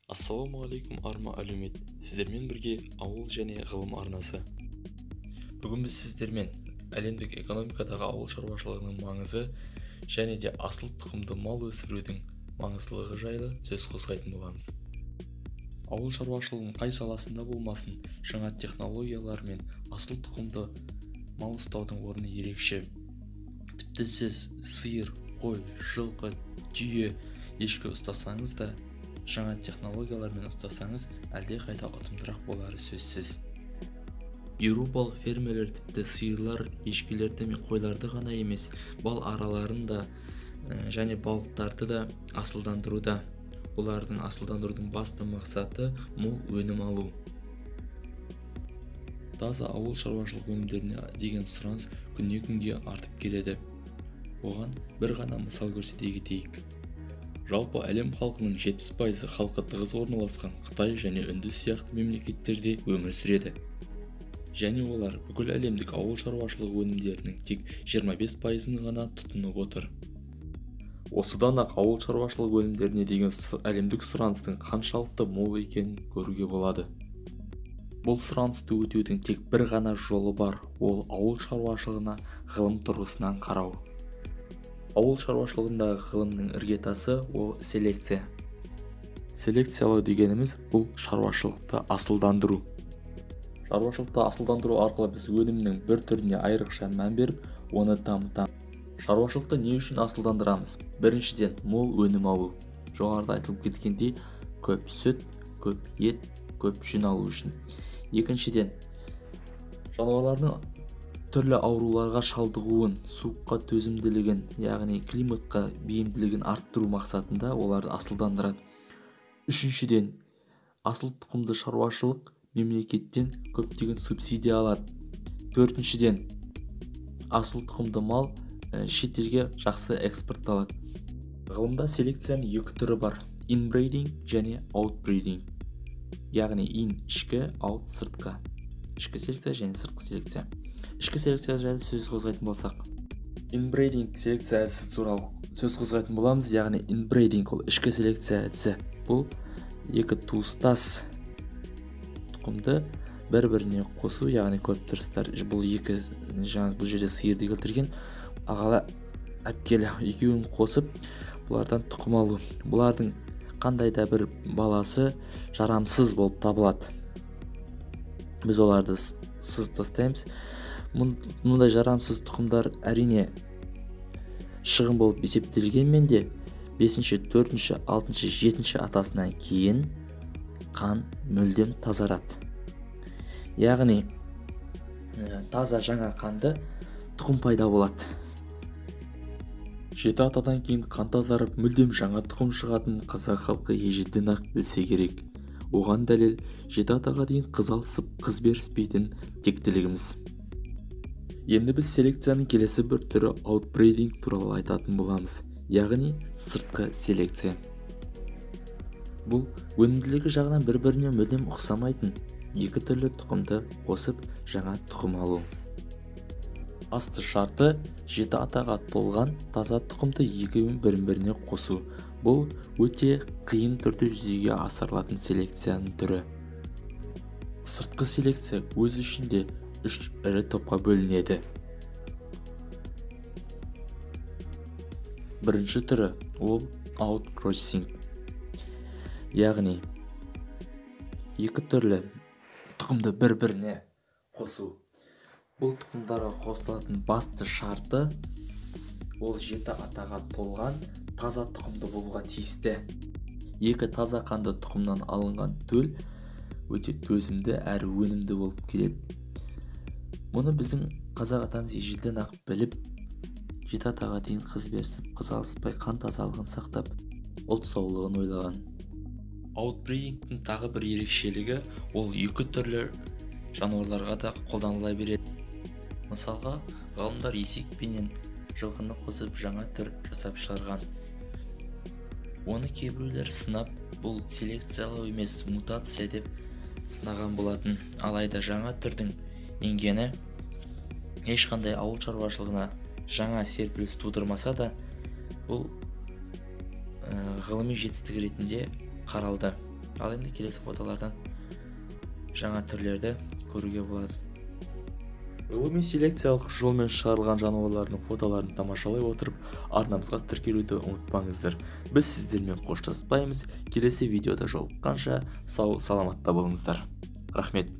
Ассалаумағалейкум арма әлеумет. Сіздермен бірге ауыл және ғылым арнасы. Бүгін біз сіздермен әлемдік экономикадағы ауыл шаруашылығының маңызы және де асыл тұқымды мал өсірудің маңыздылығы жайлы сөз қозғайтын боламыз. Ауыл шаруашылығының қай саласында болмасын, жаңа технологиялар мен асыл тұқымды мал ұстаудың орны ерекше. Тіпті сіз сиыр, қой, жылқы, түйе, ешкі ұстасаңыз да, жаңа технологиялармен ұстасаңыз әлде қайда ұтымдырақ болары сөзсіз. Еуропалық фермерлер тіпті сиырлар, ешкілерді мен қойларды ғана емес, бал араларын да және балықтарды да асылдандыруда. Олардың асылдандырудың басты мақсаты мол өнім алу. Таза ауыл шаруашылық өнімдеріне деген сұраныс күннен күнге артып келеді. Оған бір ғана мысал көрсете кетейік. Жалпы әлем халқының 70% халқы тығыз орналасқан Қытай және Үнді сияқты мемлекеттерде өмір сүреді. Және олар бүкіл әлемдік ауыл шаруашылығы өнімдерінің тек 25%-ын ғана тұтынып отыр. Осыдан ақ ауыл шаруашылығы өнімдеріне деген әлемдік сұраныстың қаншалықты мол екенін көруге болады. Бұл сұранысты өтеудің тек бір ғана жолы бар, ол ауыл шаруашылығына ғылым тұрғысынан қарау. Ауыл шаруашылығындағы ғылымның іргетасы ол селекция. Селекциялау дегеніміз бұл шаруашылықты асылдандыру. Шаруашылықты асылдандыру арқылы біз өнімнің бір түріне айрықша мән беріп, оны дамытамыз. Шаруашылықты не үшін асылдандырамыз? Біріншіден, мол өнім алу. Жоғарыда айтылып кеткендей, көп сүт, көп ет, көп жүн алу үшін. Екіншіден, жануарлардың түрлі ауруларға шалдығуын, суыққа төзімділігін, яғни климатқа бейімділігін арттыру мақсатында оларды асылдандырады. Үшіншіден, асыл тұқымды шаруашылық мемлекеттен көптеген субсидия алады. Төртіншіден, асыл тұқымды мал шетелге жақсы экспортталады. Ғылымда селекцияның екі түрі бар: inbreeding және outbreeding. Яғни ішкі, out сыртқы. Ішкі селекция және сыртқы селекция. Ішкі селекция жайлы сөз қозғайтын болсақ, inbreeding селекция әдісі туралы сөз қозғайтын боламыз. Яғни inbreeding ол ішкі селекция әдісі. Бұл екі туыстас тұқымды бір-біріне қосу, яғни көптұрыстар. Бұл жерде сиырды келтірген ағалы әпкелі екеуін қосып, бұлардан тұқым алу. Бұлардың қандай да бір баласы жарамсыз болып табылады. Біз оларды сызып тастаймыз. Мұндай жарамсыз тұқымдар әрине шығын болып есептелгенмен де 5-ші, 4-ші, 6-ші, 7-ші атасынан кейін қан мүлдем тазарады. Яғни таза жаңа қанды тұқым пайда болады. 7 атадан кейін қан тазарып, мүлдем жаңа тұқым шығатын қазақ халқы ежелден ақ білсе керек. Оған дәлел 7 атаға дейін қыз алысып, қыз беріспейтін тектілігіміз. Енді біз селекцияның келесі бір түрі outbreeding туралы айтатын боламыз, яғни сыртқы селекция. Бұл өнімділігі жағынан бір-біріне мүлдем ұқсамайтын екі түрлі тұқымды қосып жаңа тұқым алу. Басты шарты 7 атаға толған таза тұқымды екеуін бір-біріне қосу. Бұл өте қиын түрде жүзеге асырылатын селекцияның түрі. Сыртқы селекция өз ішінде 3 ірі топқа бөлінеді. Бірінші түрі ол outcrossing. Яғни екі түрлі тұқымды бір-біріне қосу. Бұл тұқымдарға қосылатын басты шарты ол 7 атаға толған таза тұқымды болуға тиісті. Екі таза қанды тұқымнан алынған төл өте төзімді әрі өнімді болып келеді. Мұны біздің қазақ атамыз ежелден ақ біліп, 7 атаға дейін қыз берсіп, қыз алыспай қан тазалығын сақтап, ұлт саулығын ойлаған. Outbreedingтің тағы бір ерекшелігі ол екі түрлі жануарларға да қолданыла береді. Мысалға, ғалымдар есек пенен жылқыны қосып жаңа түр жасап шығарған. Оны кейбіреулер сынап, бұл селекциялау емес, мутация деп сынаған болатын. Алайда жаңа түрдің енгені ешқандай ауыл шаруашылығына жаңа серпіліс тудырмаса да, бұл ғылыми жетістік ретінде қаралды. Ал енді келесі фотолардан жаңа түрлерді көруге болады. Ғылыми селекциялық жолмен шығарылған жануарлардың фотоларын тамашалай отырып, арнамызға тіркелуді ұмытпаңыздар. Біз сіздермен қоштаспаймыз. Келесі видеода жолыққанша сау саламатта болыңыздар. Рахмет.